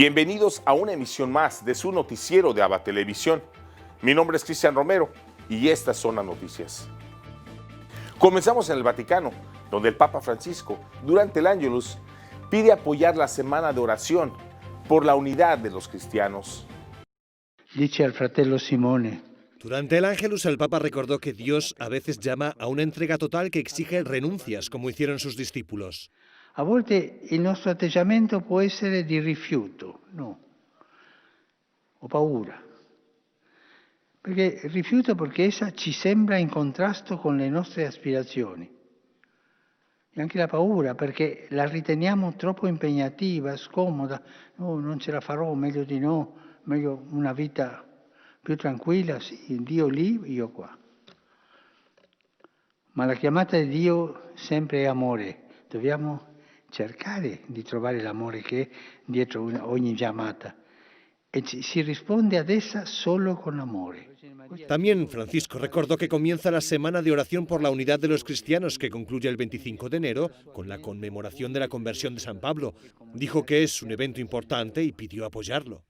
Bienvenidos a una emisión más de su noticiero de ABA Televisión. Mi nombre es Cristian Romero y estas son las noticias. Comenzamos en el Vaticano, donde el Papa Francisco, durante el Ángelus, pide apoyar la semana de oración por la unidad de los cristianos. Dice al fratello Simone. Durante el Ángelus, el Papa recordó que Dios a veces llama a una entrega total que exige renuncias, como hicieron sus discípulos. A volte il nostro atteggiamento può essere di rifiuto, no, o paura. Rifiuto perché essa ci sembra in contrasto con le nostre aspirazioni. E anche la paura perché la riteniamo troppo impegnativa, scomoda. No, non ce la farò, meglio di no, meglio una vita più tranquilla, sì, Dio lì, io qua. Ma la chiamata di Dio sempre è amore. Dobbiamo cercare di trovare l'amore che è dietro ogni chiamata e si risponde ad essa solo con amore. También Francisco recordó que comienza la semana de oración por la unidad de los cristianos que concluye el 25 de enero con la conmemoración de la conversión de San Pablo. Dijo que es un evento importante y pidió apoyarlo.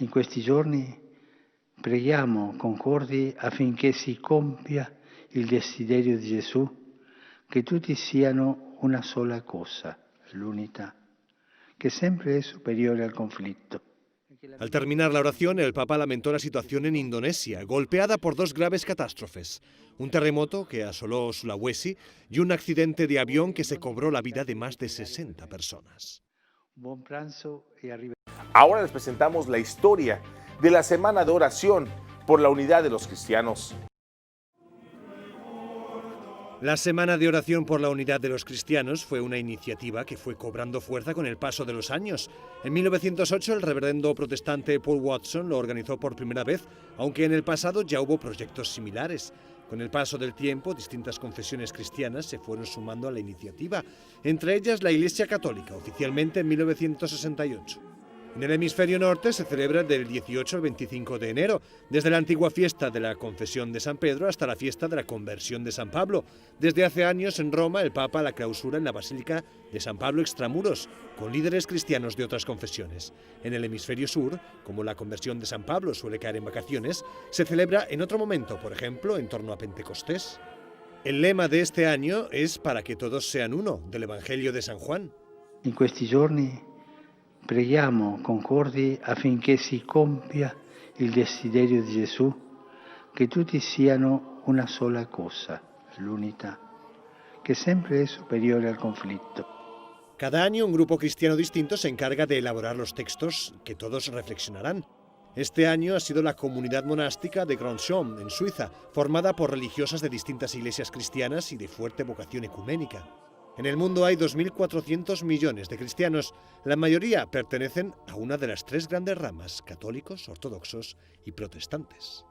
In questi giorni preghiamo concordi affinché si compia il desiderio di Gesù che tutti siano una sola cosa, l'unità, che sempre è superiore al conflitto. Al terminar la oración, el Papa lamentó la situación en Indonesia, golpeada por dos graves catástrofes: un terremoto que asoló Sulawesi y un accidente de avión que se cobró la vida de más de 60 personas. Ahora les presentamos la historia de la semana de oración por la unidad de los cristianos. La Semana de Oración por la Unidad de los Cristianos fue una iniciativa que fue cobrando fuerza con el paso de los años. En 1908 el reverendo protestante Paul Watson lo organizó por primera vez, aunque en el pasado ya hubo proyectos similares. Con el paso del tiempo, distintas confesiones cristianas se fueron sumando a la iniciativa, entre ellas la Iglesia Católica, oficialmente en 1968. En el hemisferio norte se celebra del 18 al 25 de enero, desde la antigua fiesta de la Confesión de San Pedro hasta la fiesta de la Conversión de San Pablo. Desde hace años en Roma el Papa la clausura en la Basílica de San Pablo Extramuros, con líderes cristianos de otras confesiones. En el hemisferio sur, como la Conversión de San Pablo suele caer en vacaciones, se celebra en otro momento, por ejemplo, en torno a Pentecostés. El lema de este año es «Para que todos sean uno», del Evangelio de San Juan. In questi giorni preghiamo concordi affinché si compia il desiderio di Gesù che tutti siano una sola cosa, l'unità, che sempre è superiore al conflitto. Cada año un grupo cristiano distinto se encarga de elaborar los textos que todos reflexionarán. Este año ha sido la comunidad monástica de Grandchamp, en Suiza, formada por religiosas de distintas iglesias cristianas y de fuerte vocación ecuménica. En el mundo hay 2.400 millones de cristianos. La mayoría pertenecen a una de las tres grandes ramas: católicos, ortodoxos y protestantes.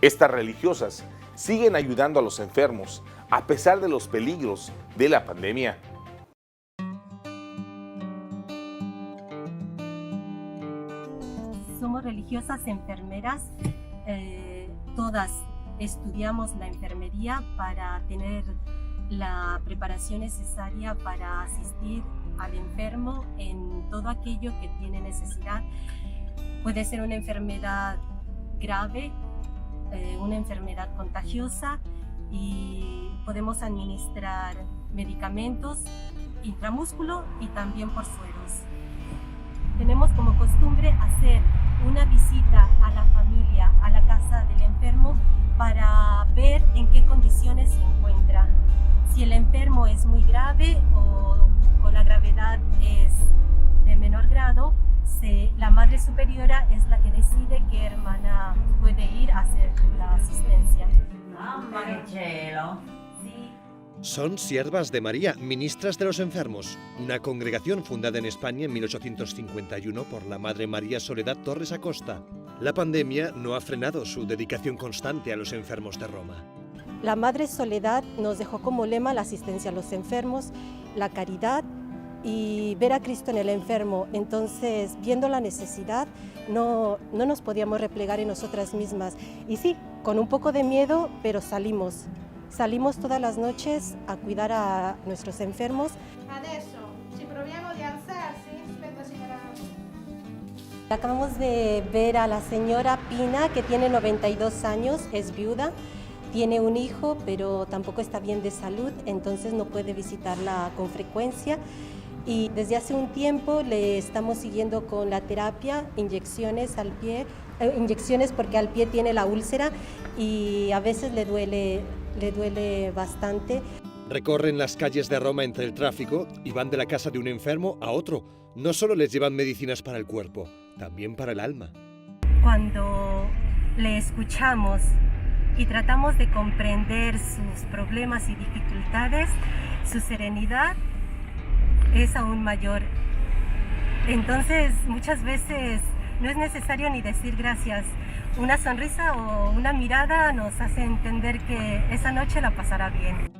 Estas religiosas siguen ayudando a los enfermos a pesar de los peligros de la pandemia. Somos religiosas enfermeras, todas estudiamos la enfermería para tener la preparación necesaria para asistir al enfermo en todo aquello que tiene necesidad. Puede ser una enfermedad grave, una enfermedad contagiosa, y podemos administrar medicamentos intramúsculo y también por sueros. Tenemos como costumbre hacer una visita a la familia, a la casa del enfermo, para ver en qué condiciones se encuentra. Si el enfermo es muy grave o la gravedad es de menor grado, la Madre Superiora es la que decide qué hermana puede ir a hacer la asistencia. ¡Mamma che cielo! Sí. Son Siervas de María, ministras de los enfermos, una congregación fundada en España en 1851 por la Madre María Soledad Torres Acosta. La pandemia no ha frenado su dedicación constante a los enfermos de Roma. La Madre Soledad nos dejó como lema la asistencia a los enfermos, la caridad y ver a Cristo en el enfermo. Entonces, viendo la necesidad, no nos podíamos replegar en nosotras mismas. Y sí, con un poco de miedo, pero salimos todas las noches a cuidar a nuestros enfermos. Adesso ci proviamo di alzarsi Acabamos de ver a la señora Pina, que tiene 92 años, es viuda, tiene un hijo, pero tampoco está bien de salud, entonces no puede visitarla con frecuencia. Y desde hace un tiempo le estamos siguiendo con la terapia, inyecciones al pie, inyecciones porque al pie tiene la úlcera y a veces le duele bastante. Recorren las calles de Roma entre el tráfico y van de la casa de un enfermo a otro. No solo les llevan medicinas para el cuerpo, también para el alma. Cuando le escuchamos y tratamos de comprender sus problemas y dificultades, su serenidad es aún mayor. Entonces, muchas veces no es necesario ni decir gracias. Una sonrisa o una mirada nos hace entender que esa noche la pasará bien.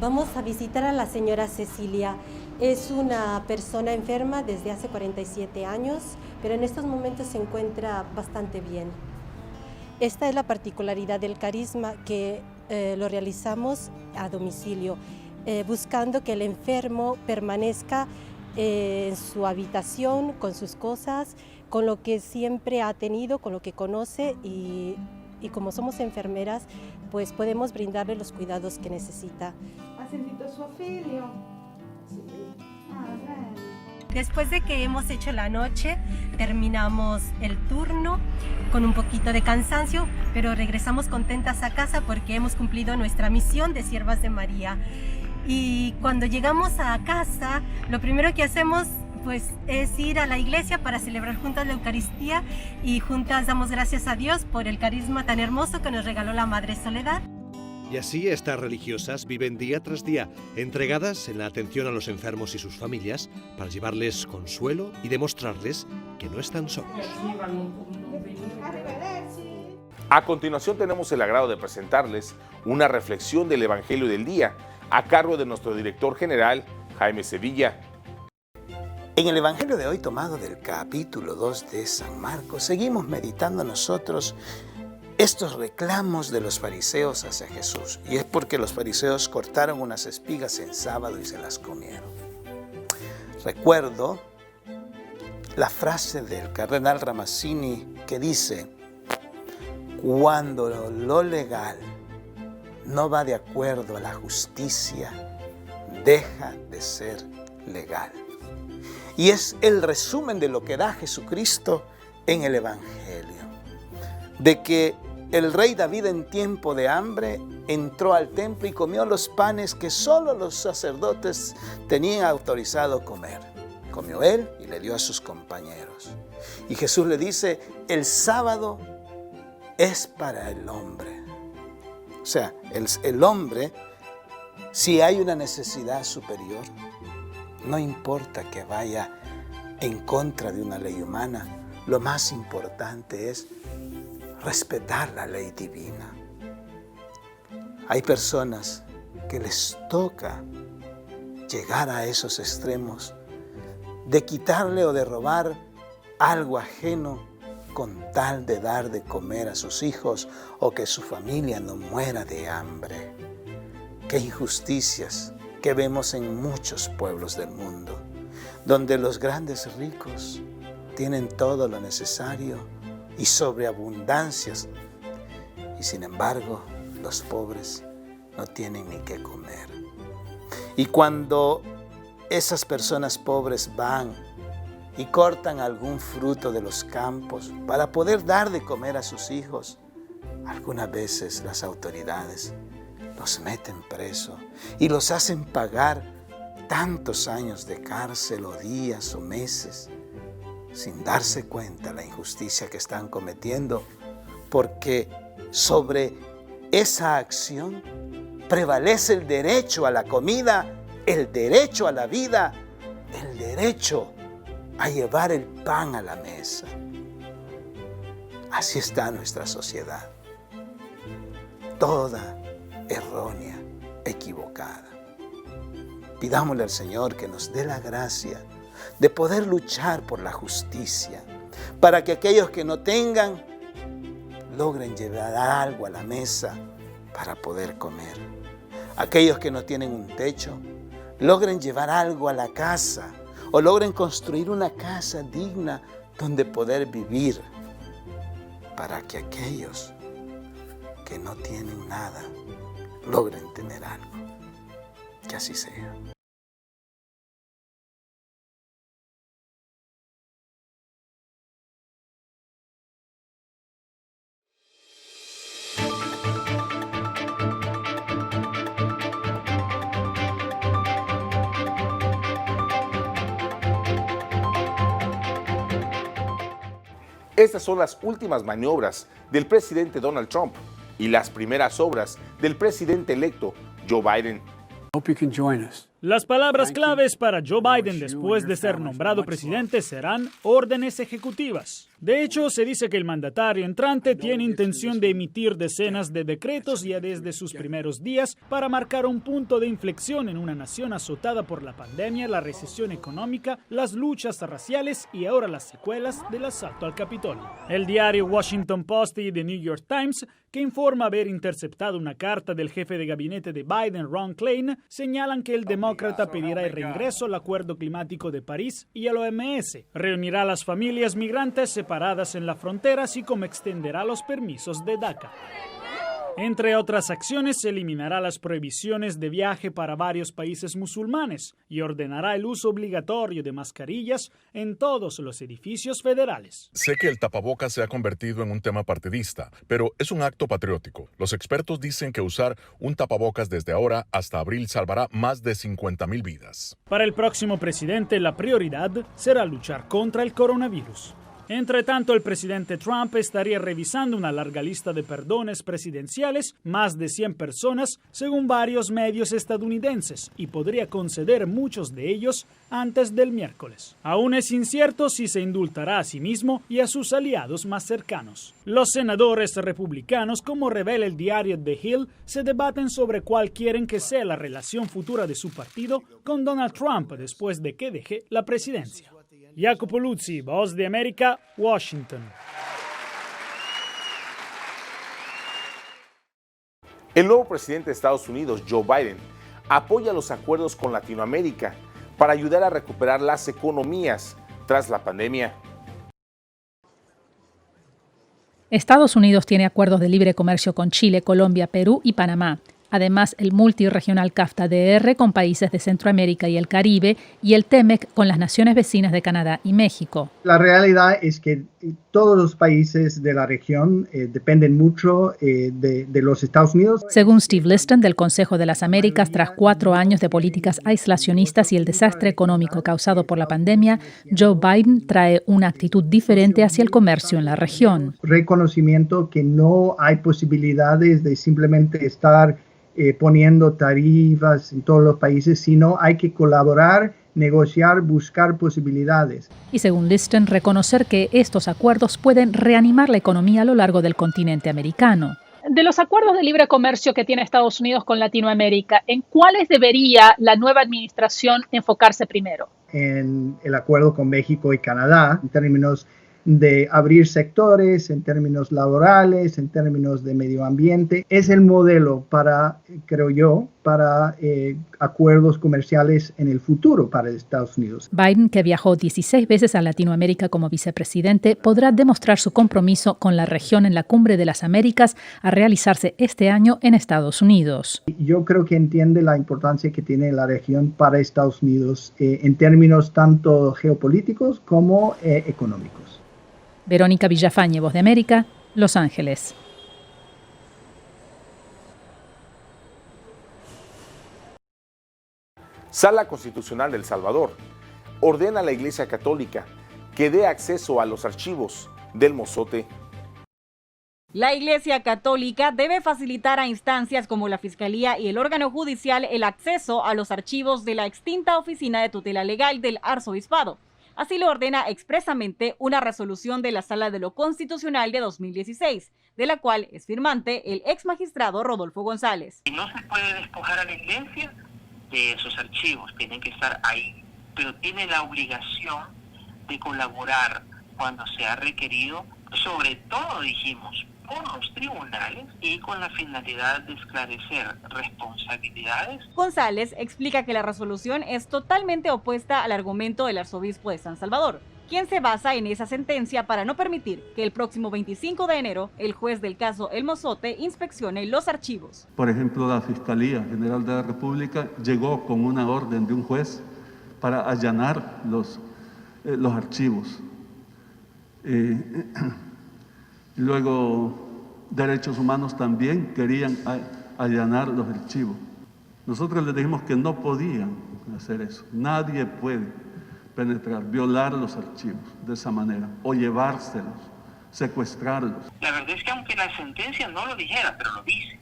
Vamos a visitar a la señora Cecilia. Es una persona enferma desde hace 47 años, pero en estos momentos se encuentra bastante bien. Esta es la particularidad del carisma, que lo realizamos a domicilio, buscando que el enfermo permanezca en su habitación, con sus cosas, con lo que siempre ha tenido, con lo que conoce y como somos enfermeras, pues podemos brindarle los cuidados que necesita. ¿Ha sentito suo figlio? Sí. Ah, bene. Después de que hemos hecho la noche, terminamos el turno con un poquito de cansancio, pero regresamos contentas a casa porque hemos cumplido nuestra misión de siervas de María. Y cuando llegamos a casa, lo primero que hacemos pues es ir a la iglesia para celebrar juntas la Eucaristía y juntas damos gracias a Dios por el carisma tan hermoso que nos regaló la Madre Soledad. Y así estas religiosas viven día tras día, entregadas en la atención a los enfermos y sus familias, para llevarles consuelo y demostrarles que no están solos. Arrivederci. A continuación tenemos el agrado de presentarles una reflexión del Evangelio del Día, a cargo de nuestro director general, Jaime Sevilla. En el Evangelio de hoy, tomado del capítulo 2 de San Marcos, seguimos meditando nosotros estos reclamos de los fariseos hacia Jesús. Y es porque los fariseos cortaron unas espigas en sábado y se las comieron. Recuerdo la frase del cardenal Ramazzini que dice: cuando lo legal no va de acuerdo a la justicia, deja de ser legal. Y es el resumen de lo que da Jesucristo en el Evangelio. De que el rey David en tiempo de hambre entró al templo y comió los panes que solo los sacerdotes tenían autorizado comer. Comió él y le dio a sus compañeros. Y Jesús le dice: el sábado es para el hombre. O sea, el hombre, si hay una necesidad superior, no importa que vaya en contra de una ley humana, lo más importante es respetar la ley divina. Hay personas que les toca llegar a esos extremos de quitarle o de robar algo ajeno con tal de dar de comer a sus hijos o que su familia no muera de hambre. ¡Qué injusticias que vemos en muchos pueblos del mundo, donde los grandes ricos tienen todo lo necesario y sobreabundancias, y sin embargo los pobres no tienen ni qué comer? Y cuando esas personas pobres van y cortan algún fruto de los campos para poder dar de comer a sus hijos, algunas veces las autoridades los meten preso y los hacen pagar tantos años de cárcel o días o meses, sin darse cuenta de la injusticia que están cometiendo, porque sobre esa acción prevalece el derecho a la comida, el derecho a la vida, el derecho a llevar el pan a la mesa. Así está nuestra sociedad, toda errónea, equivocada. Pidámosle al Señor que nos dé la gracia de poder luchar por la justicia, para que aquellos que no tengan logren llevar algo a la mesa para poder comer. Aquellos que no tienen un techo logren llevar algo a la casa, o logren construir una casa digna donde poder vivir, para que aquellos que no tienen nada logren tener algo. Que así sea. Estas son las últimas maniobras del presidente Donald Trump y las primeras obras del presidente electo Joe Biden. Las palabras claves para Joe Biden después de ser nombrado presidente serán órdenes ejecutivas. De hecho, se dice que el mandatario entrante tiene intención de emitir decenas de decretos ya desde sus primeros días para marcar un punto de inflexión en una nación azotada por la pandemia, la recesión económica, las luchas raciales y ahora las secuelas del asalto al Capitolio. El diario Washington Post y The New York Times, que informa haber interceptado una carta del jefe de gabinete de Biden, Ron Klain, señalan que el demócrata pedirá el reingreso al Acuerdo Climático de París y al OMS, reunirá a las familias migrantes separadas en la frontera, así como extenderá los permisos de DACA. Entre otras acciones, se eliminará las prohibiciones de viaje para varios países musulmanes y ordenará el uso obligatorio de mascarillas en todos los edificios federales. Sé que el tapabocas se ha convertido en un tema partidista, pero es un acto patriótico. Los expertos dicen que usar un tapabocas desde ahora hasta abril salvará más de 50,000 vidas. Para el próximo presidente, la prioridad será luchar contra el coronavirus. Entre tanto, el presidente Trump estaría revisando una larga lista de perdones presidenciales, más de 100 personas, según varios medios estadounidenses, y podría conceder muchos de ellos antes del miércoles. Aún es incierto si se indultará a sí mismo y a sus aliados más cercanos. Los senadores republicanos, como revela el diario The Hill, se debaten sobre cuál quieren que sea la relación futura de su partido con Donald Trump después de que deje la presidencia. Jacopo Luzzi, Voz de América, Washington. El nuevo presidente de Estados Unidos, Joe Biden, apoya los acuerdos con Latinoamérica para ayudar a recuperar las economías tras la pandemia. Estados Unidos tiene acuerdos de libre comercio con Chile, Colombia, Perú y Panamá. Además, el multirregional CAFTA-DR con países de Centroamérica y el Caribe y el TEMEC con las naciones vecinas de Canadá y México. La realidad es que todos los países de la región dependen mucho de los Estados Unidos. Según Steve Liston del Consejo de las Américas, tras 4 años de políticas aislacionistas y el desastre económico causado por la pandemia, Joe Biden trae una actitud diferente hacia el comercio en la región. Reconocimiento que no hay posibilidades de simplemente estar poniendo tarifas en todos los países, sino hay que colaborar, negociar, buscar posibilidades. Y según Liston, reconocer que estos acuerdos pueden reanimar la economía a lo largo del continente americano. De los acuerdos de libre comercio que tiene Estados Unidos con Latinoamérica, ¿en cuáles debería la nueva administración enfocarse primero? En el acuerdo con México y Canadá, en términos de abrir sectores, en términos laborales, en términos de medio ambiente. Es el modelo para, creo yo, para acuerdos comerciales en el futuro para Estados Unidos. Biden, que viajó 16 veces a Latinoamérica como vicepresidente, podrá demostrar su compromiso con la región en la Cumbre de las Américas a realizarse este año en Estados Unidos. Yo creo que entiende la importancia que tiene la región para Estados Unidos en términos tanto geopolíticos como económicos. Verónica Villafañe, Voz de América, Los Ángeles. Sala Constitucional de El Salvador ordena a la Iglesia Católica que dé acceso a los archivos del Mozote. La Iglesia Católica debe facilitar a instancias como la Fiscalía y el órgano judicial el acceso a los archivos de la extinta Oficina de Tutela Legal del Arzobispado. Así lo ordena expresamente una resolución de la Sala de lo Constitucional de 2016, de la cual es firmante el ex magistrado Rodolfo González. No se puede despojar a la Iglesia de esos archivos, tienen que estar ahí, pero tiene la obligación de colaborar cuando sea requerido sobre todo dijimos por los tribunales y con la finalidad de esclarecer responsabilidades. González explica que la resolución es totalmente opuesta al argumento del arzobispo de San Salvador, quien se basa en esa sentencia para no permitir que el próximo 25 de enero el juez del caso El Mozote inspeccione los archivos. Por ejemplo, la Fiscalía General de la República llegó con una orden de un juez para allanar los archivos. Luego, Derechos Humanos también querían allanar los archivos. Nosotros les dijimos que no podían hacer eso. Nadie puede penetrar, violar los archivos de esa manera, o llevárselos, secuestrarlos. La verdad es que aunque la sentencia no lo dijera, pero lo dice,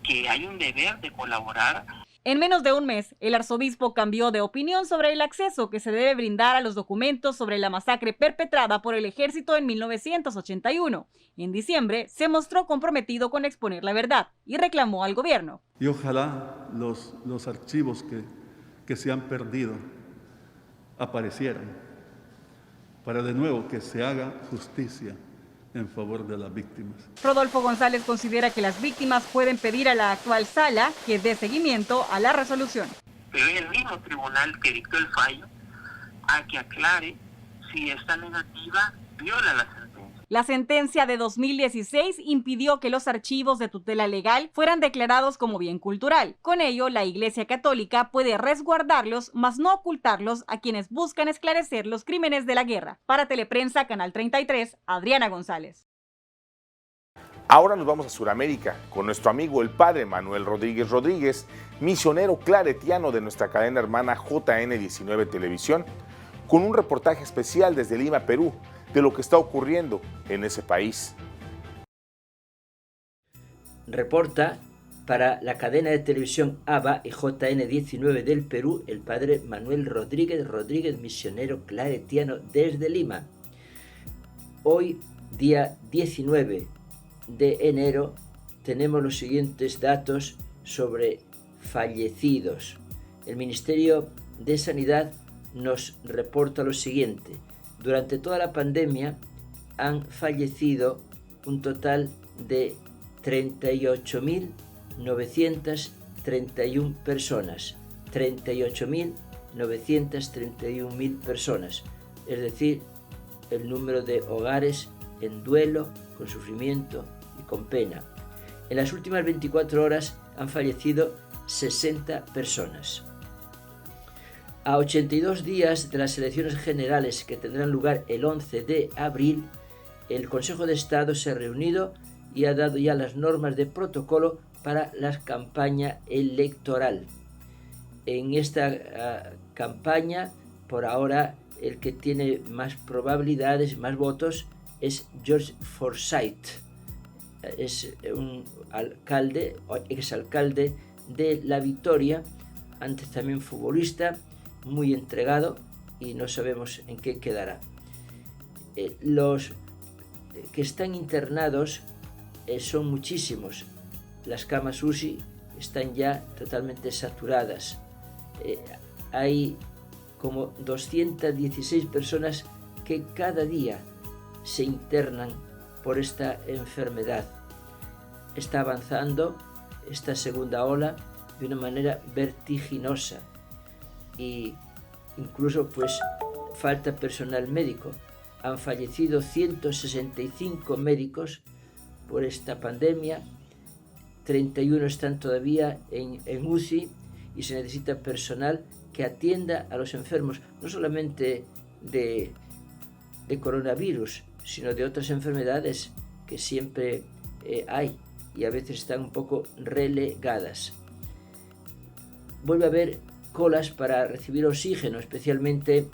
que hay un deber de colaborar. En menos de un mes, el arzobispo cambió de opinión sobre el acceso que se debe brindar a los documentos sobre la masacre perpetrada por el ejército en 1981. En diciembre, se mostró comprometido con exponer la verdad y reclamó al gobierno. Y ojalá los archivos que se han perdido aparecieran, para de nuevo que se haga justicia en favor de las víctimas. Rodolfo González considera que las víctimas pueden pedir a la actual sala que dé seguimiento a la resolución. Pero es el mismo tribunal que dictó el fallo a que aclare si esta negativa viola la sentencia. La sentencia de 2016 impidió que los archivos de tutela legal fueran declarados como bien cultural. Con ello, la Iglesia Católica puede resguardarlos, mas no ocultarlos a quienes buscan esclarecer los crímenes de la guerra. Para Teleprensa, Canal 33, Adriana González. Ahora nos vamos a Sudamérica con nuestro amigo el padre Manuel Rodríguez Rodríguez, misionero claretiano de nuestra cadena hermana JN19 Televisión, con un reportaje especial desde Lima, Perú, de lo que está ocurriendo en ese país. Reporta para la cadena de televisión ABA y JN19 del Perú el padre Manuel Rodríguez Rodríguez, misionero claretiano desde Lima. Hoy, día 19 de enero, tenemos los siguientes datos sobre fallecidos. El Ministerio de Sanidad nos reporta lo siguiente. Durante toda la pandemia han fallecido un total de 38.931 personas. 38.931 personas. Es decir, el número de hogares en duelo, con sufrimiento y con pena. En las últimas 24 horas han fallecido 60 personas. A 82 días de las elecciones generales que tendrán lugar el 11 de abril, el Consejo de Estado se ha reunido y ha dado ya las normas de protocolo para la campaña electoral. En esta campaña, por ahora, el que tiene más probabilidades, más votos, es George Forsyth. Es un alcalde, o exalcalde de La Victoria, antes también futbolista, muy entregado, y no sabemos en qué quedará. Los que están internados son muchísimos. Las camas UCI están ya totalmente saturadas. Hay como 216 personas que cada día se internan por esta enfermedad. Está avanzando esta segunda ola de una manera vertiginosa y incluso pues falta personal médico. Han fallecido 165 médicos por esta pandemia, 31 están todavía en UCI y se necesita personal que atienda a los enfermos, no solamente de coronavirus, sino de otras enfermedades que siempre hay y a veces están un poco relegadas. Vuelve a haber colas para recibir oxígeno, especialmente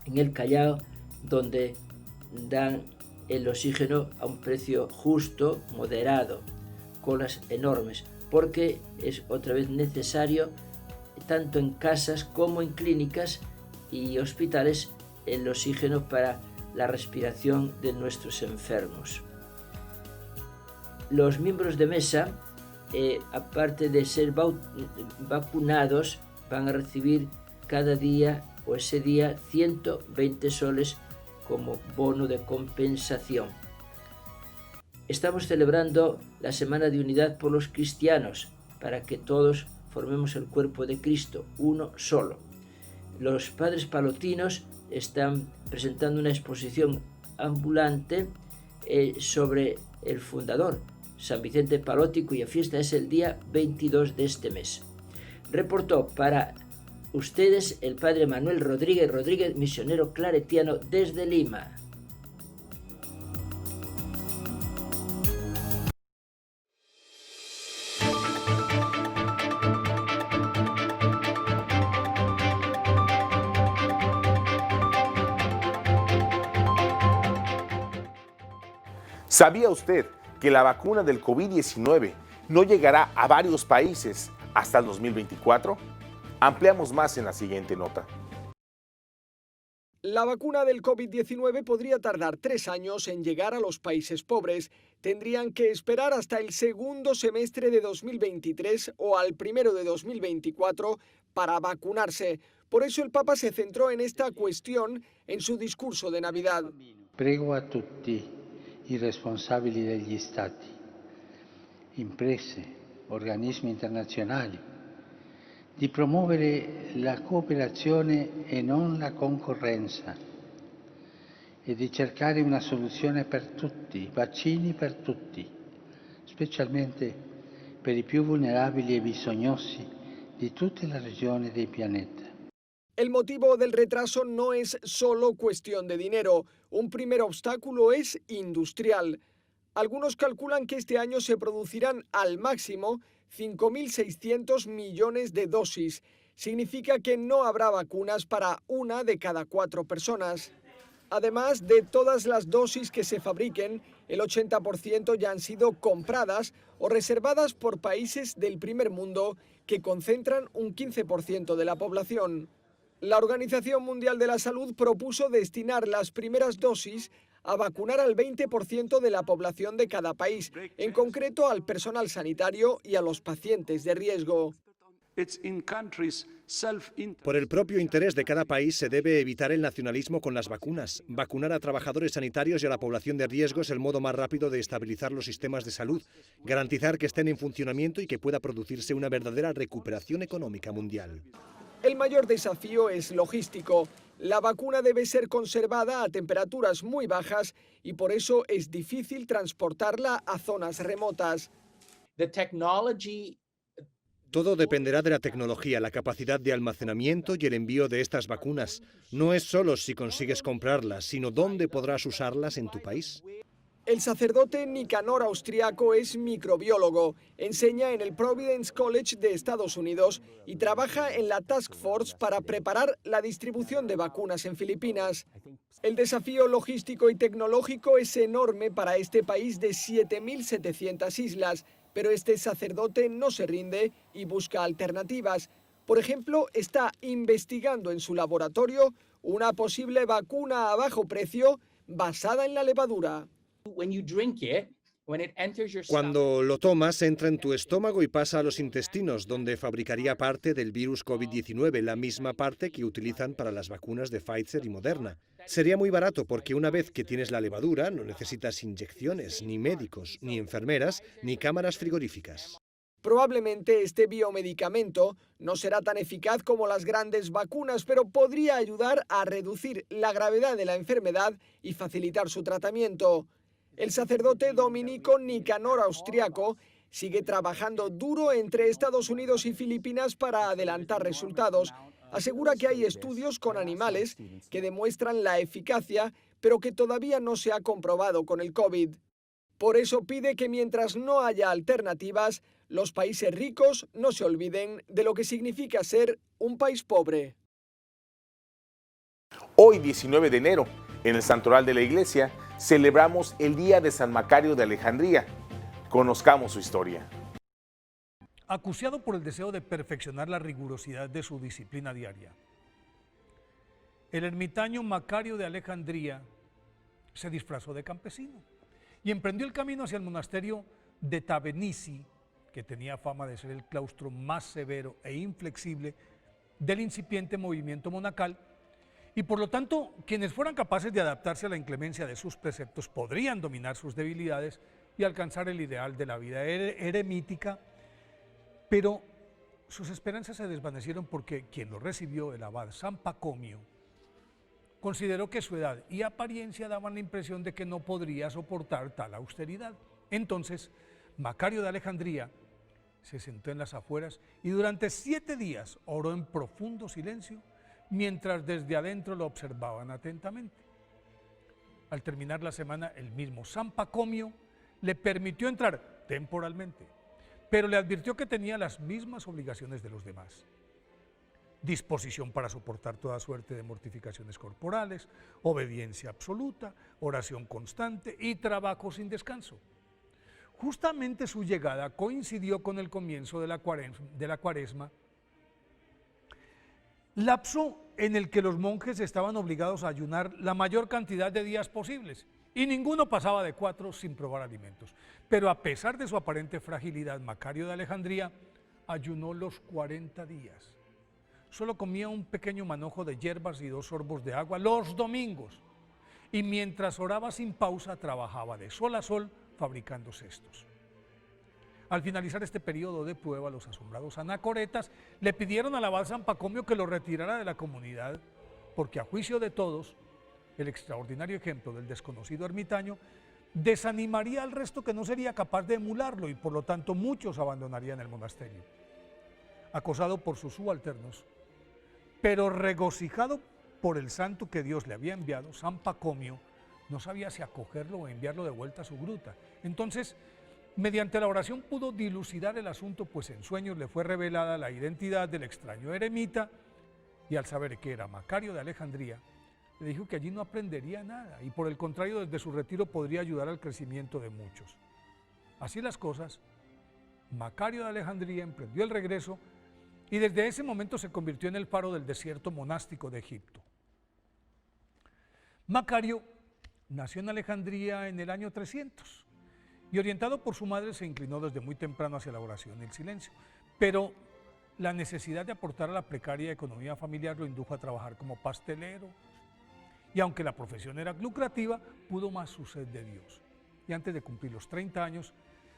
en el Callao, donde dan el oxígeno a un precio justo, moderado, colas enormes, porque es otra vez necesario, tanto en casas como en clínicas y hospitales, el oxígeno para la respiración de nuestros enfermos. Los miembros de mesa, aparte de ser vacunados, van a recibir cada día o ese día 120 soles como bono de compensación. Estamos celebrando la Semana de Unidad por los cristianos, para que todos formemos el cuerpo de Cristo, uno solo. Los padres palotinos están presentando una exposición ambulante sobre el fundador, San Vicente Palotti, cuya fiesta es el día 22 de este mes. Reportó para ustedes el padre Manuel Rodríguez, misionero claretiano desde Lima. ¿Sabía usted que la vacuna del COVID-19 no llegará a varios países hasta el 2024? Ampliamos más en la siguiente nota. La vacuna del COVID-19 podría tardar 3 años en llegar a los países pobres. Tendrían que esperar hasta el segundo semestre de 2023 o al primero de 2024 para vacunarse. Por eso el Papa se centró en esta cuestión en su discurso de Navidad. Prego a tutti i responsabili degli Stati, imprese, organismi internazionali, di promuovere la cooperazione e non la concorrenza e di cercare una soluzione per tutti, vaccini per tutti, specialmente per i più vulnerabili e bisognosi di tutte le regioni del pianeta. El motivo del retraso no es solo cuestión de dinero. Un primer obstáculo es industrial. Algunos calculan que este año se producirán al máximo 5.600 millones de dosis. Significa que no habrá vacunas para 1 de cada 4 personas. Además de todas las dosis que se fabriquen, el 80% ya han sido compradas o reservadas por países del primer mundo que concentran un 15% de la población. La Organización Mundial de la Salud propuso destinar las primeras dosis a vacunar al 20% de la población de cada país, en concreto al personal sanitario y a los pacientes de riesgo. Por el propio interés de cada país se debe evitar el nacionalismo con las vacunas. Vacunar a trabajadores sanitarios y a la población de riesgo es el modo más rápido de estabilizar los sistemas de salud, garantizar que estén en funcionamiento y que pueda producirse una verdadera recuperación económica mundial. El mayor desafío es logístico. La vacuna debe ser conservada a temperaturas muy bajas y por eso es difícil transportarla a zonas remotas. Todo dependerá de la tecnología, la capacidad de almacenamiento y el envío de estas vacunas. No es solo si consigues comprarlas, sino dónde podrás usarlas en tu país. El sacerdote Nicanor austriaco es microbiólogo, enseña en el Providence College de Estados Unidos y trabaja en la Task Force para preparar la distribución de vacunas en Filipinas. El desafío logístico y tecnológico es enorme para este país de 7.700 islas, pero este sacerdote no se rinde y busca alternativas. Por ejemplo, está investigando en su laboratorio una posible vacuna a bajo precio basada en la levadura. Cuando lo tomas, entra en tu estómago y pasa a los intestinos, donde fabricaría parte del virus COVID-19, la misma parte que utilizan para las vacunas de Pfizer y Moderna. Sería muy barato porque una vez que tienes la levadura, no necesitas inyecciones, ni médicos, ni enfermeras, ni cámaras frigoríficas. Probablemente este biomedicamento no será tan eficaz como las grandes vacunas, pero podría ayudar a reducir la gravedad de la enfermedad y facilitar su tratamiento. El sacerdote dominico Nicanor austriaco sigue trabajando duro entre Estados Unidos y Filipinas para adelantar resultados. Asegura que hay estudios con animales que demuestran la eficacia, pero que todavía no se ha comprobado con el COVID. Por eso pide que mientras no haya alternativas, los países ricos no se olviden de lo que significa ser un país pobre. Hoy, 19 de enero, en el Santoral de la Iglesia, celebramos el Día de San Macario de Alejandría. Conozcamos su historia. Acuciado por el deseo de perfeccionar la rigurosidad de su disciplina diaria, el ermitaño Macario de Alejandría se disfrazó de campesino y emprendió el camino hacia el monasterio de Tabenici, que tenía fama de ser el claustro más severo e inflexible del incipiente movimiento monacal, y por lo tanto quienes fueran capaces de adaptarse a la inclemencia de sus preceptos podrían dominar sus debilidades y alcanzar el ideal de la vida eremítica, pero sus esperanzas se desvanecieron porque quien lo recibió, el abad San Pacomio, consideró que su edad y apariencia daban la impresión de que no podría soportar tal austeridad. Entonces, Macario de Alejandría se sentó en las afueras y durante 7 días oró en profundo silencio, mientras desde adentro lo observaban atentamente. Al terminar la semana, el mismo San Pacomio le permitió entrar temporalmente, pero le advirtió que tenía las mismas obligaciones de los demás: disposición para soportar toda suerte de mortificaciones corporales, obediencia absoluta, oración constante y trabajo sin descanso. Justamente su llegada coincidió con el comienzo de la cuaresma, lapso en el que los monjes estaban obligados a ayunar la mayor cantidad de días posibles, y ninguno pasaba de 4 sin probar alimentos. Pero a pesar de su aparente fragilidad, Macario de Alejandría ayunó los 40 días. Solo comía un pequeño manojo de hierbas y 2 sorbos de agua los domingos, y mientras oraba sin pausa trabajaba de sol a sol fabricando cestos. Al finalizar este periodo de prueba, los asombrados anacoretas le pidieron al abad San Pacomio que lo retirara de la comunidad, porque a juicio de todos, el extraordinario ejemplo del desconocido ermitaño desanimaría al resto que no sería capaz de emularlo, y por lo tanto muchos abandonarían el monasterio. Acosado por sus subalternos, pero regocijado por el santo que Dios le había enviado, San Pacomio no sabía si acogerlo o enviarlo de vuelta a su gruta. Entonces, mediante la oración pudo dilucidar el asunto, pues en sueños le fue revelada la identidad del extraño eremita, y al saber que era Macario de Alejandría, le dijo que allí no aprendería nada y por el contrario desde su retiro podría ayudar al crecimiento de muchos. Así las cosas, Macario de Alejandría emprendió el regreso y desde ese momento se convirtió en el faro del desierto monástico de Egipto. Macario nació en Alejandría en el año 300 y orientado por su madre se inclinó desde muy temprano hacia la oración y el silencio, pero la necesidad de aportar a la precaria economía familiar lo indujo a trabajar como pastelero, y aunque la profesión era lucrativa, pudo más su sed de Dios. Y antes de cumplir los 30 años,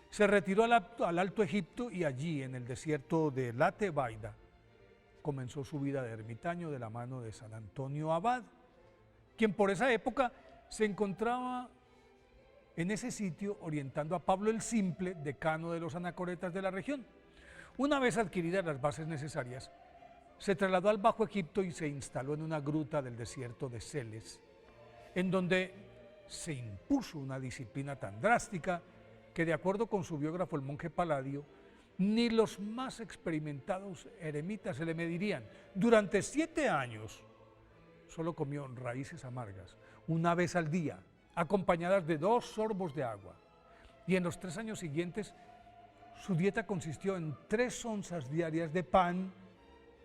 se retiró al Alto Egipto y allí, en el desierto de La Tebaida, comenzó su vida de ermitaño de la mano de San Antonio Abad, quien por esa época se encontraba en ese sitio orientando a Pablo el Simple, decano de los anacoretas de la región. Una vez adquiridas las bases necesarias, se trasladó al Bajo Egipto y se instaló en una gruta del desierto de Celes, en donde se impuso una disciplina tan drástica que, de acuerdo con su biógrafo el monje Palladio, ni los más experimentados eremitas se le medirían. Durante 7 años solo comió raíces amargas, una vez al día, acompañadas de 2 sorbos de agua, y en los 3 años siguientes su dieta consistió en 3 onzas diarias de pan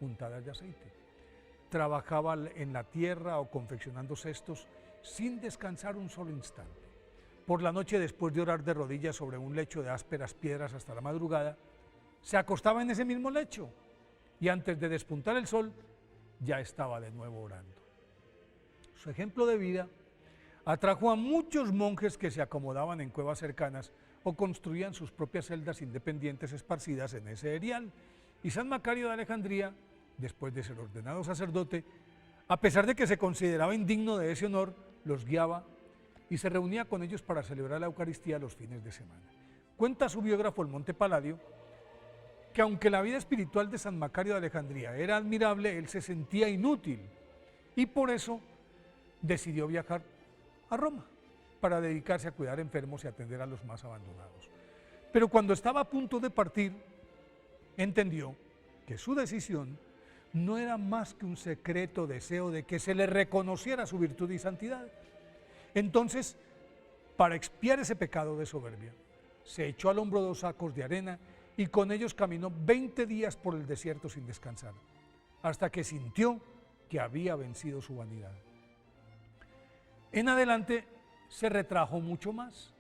untadas de aceite. Trabajaba en la tierra o confeccionando cestos sin descansar un solo instante. Por la noche, después de orar de rodillas sobre un lecho de ásperas piedras hasta la madrugada, se acostaba en ese mismo lecho y antes de despuntar el sol ya estaba de nuevo orando. Su ejemplo de vida atrajo a muchos monjes que se acomodaban en cuevas cercanas o construían sus propias celdas independientes esparcidas en ese erial. Y San Macario de Alejandría, después de ser ordenado sacerdote, a pesar de que se consideraba indigno de ese honor, los guiaba y se reunía con ellos para celebrar la Eucaristía los fines de semana. Cuenta su biógrafo el monje Palladio que aunque la vida espiritual de San Macario de Alejandría era admirable, él se sentía inútil y por eso decidió viajar a Roma para dedicarse a cuidar enfermos y atender a los más abandonados. Pero cuando estaba a punto de partir, entendió que su decisión no era más que un secreto deseo de que se le reconociera su virtud y santidad. Entonces, para expiar ese pecado de soberbia, se echó al hombro 2 sacos de arena y con ellos caminó 20 días por el desierto sin descansar, hasta que sintió que había vencido su vanidad. En adelante se retrajo mucho más.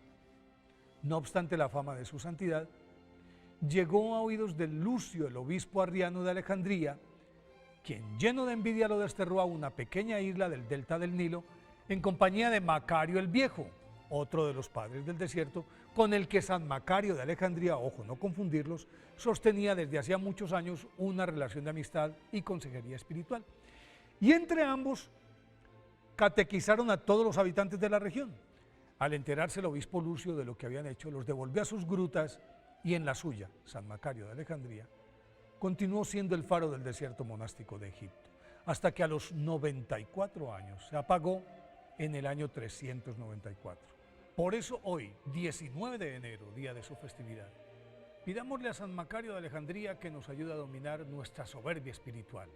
No obstante la fama de su santidad, llegó a oídos de Lucio, el obispo arriano de Alejandría, quien lleno de envidia lo desterró a una pequeña isla del delta del Nilo en compañía de Macario el Viejo, otro de los padres del desierto, con el que San Macario de Alejandría, ojo, no confundirlos, sostenía desde hacía muchos años una relación de amistad y consejería espiritual. Y entre ambos catequizaron a todos los habitantes de la región. Al enterarse el obispo Lucio de lo que habían hecho, los devolvió a sus grutas y en la suya, San Macario de Alejandría, continuó siendo el faro del desierto monástico de Egipto, hasta que a los 94 años se apagó en el año 394. Por eso hoy, 19 de enero, día de su festividad, pidámosle a San Macario de Alejandría que nos ayude a dominar nuestra soberbia espiritual.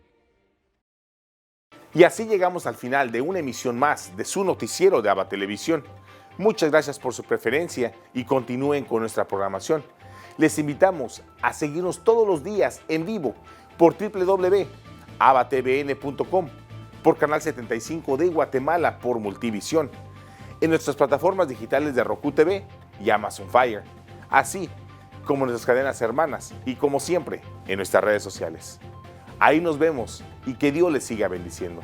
Y así llegamos al final de una emisión más de su noticiero de ABA Televisión. Muchas gracias por su preferencia y continúen con nuestra programación. Les invitamos a seguirnos todos los días en vivo por www.abatvn.com, por Canal 75 de Guatemala por Multivisión, en nuestras plataformas digitales de Roku TV y Amazon Fire, así como en nuestras cadenas hermanas y como siempre en nuestras redes sociales. Ahí nos vemos y que Dios les siga bendiciendo.